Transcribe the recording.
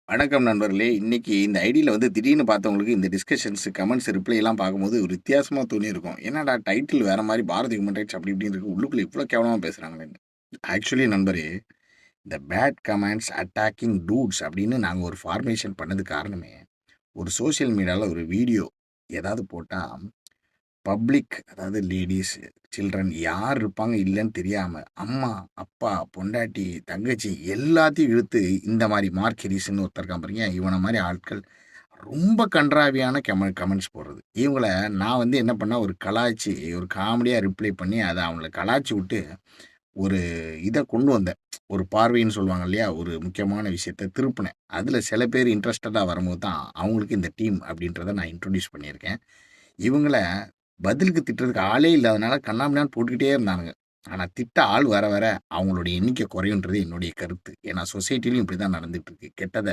வணக்கம் நண்பர்களே. இன்னைக்கு இந்த ஐடியில திடீர்னு பார்த்தவங்களுக்கு இந்த டிஸ்கஷன்ஸ், கமெண்ட்ஸ், ரிப்ளைலாம் பார்க்கும்போது ஒரு வித்தியாசமா தோணியிருக்கும். என்னடா டைட்டில் வேற மாரி பாரத் ஹியூமன் ரைட்ஸ் அப்படி இப்படின்னு இருக்கு. உள்ளுக்குள்ள இவ்ளோ கேவலமா பேசுறாங்களேன்னு. ஆக்சுவலி நண்பரே, இந்த பேட் கமெண்ட்ஸ் அட்டாக்கிங் டூட்ஸ் அப்படின்னு நாங்க ஒரு ஃபார்மேஷன் பண்ணதுக்கு காரணமே, ஒரு சோசியல் மீடியால ஒரு வீடியோ ஏதாவது போட்டா பப்ளிக் அதாவது லேடீஸ், சில்ட்ரன் யார் இருப்பாங்க இல்லன்னு தெரியாம, அம்மா, அப்பா, பொண்டாட்டி, தங்கச்சி எல்லாத்தையும் இழுத்து இந்த மாரி மார்க் ஹெரிஸ்ன்னு ஒருத்தன் இருக்கான் பாருங்க. இவன மாரி ஆட்கள் ரொம்ப கண்றாவியான கமெண்ட்ஸ் போடுறது. இவங்கள நான் என்ன பண்ணேன், ஒரு கலாய்ச்சி, ஒரு காமெடியா ரிப்ளை பண்ணி அத அவங்கள கலாய்ச்சி விட்டு, ஒரு இத கொண்டு வந்தேன். ஒரு பார்வைன்னு சொல்லுவாங்க இல்லையா? ஒரு முக்கியமான விஷயத்த திருப்புனேன். அதுல சில பேர் இன்ட்ரஸ்டடா வரும்போது தான், அவங்களுக்கு இந்த டீம் அப்படின்றத நான் இன்ட்ரோடியூஸ் பண்ணியிருக்கேன். இவங்கள பதிலுக்கு திட்டுறதுக்கு ஆளே இல்லாதனால கண்ணாபின்னான்னு போட்டுக்கிட்டே இருந்தானுங்க. ஆனா திட்ட ஆள் வர வர அவங்களோட எண்ணிக்கை குறையுன்றது என்னுடைய கருத்து. ஏன்னா சொசைட்டிலயும் இப்படிதான் நடந்துட்டு இருக்கு. கெட்டத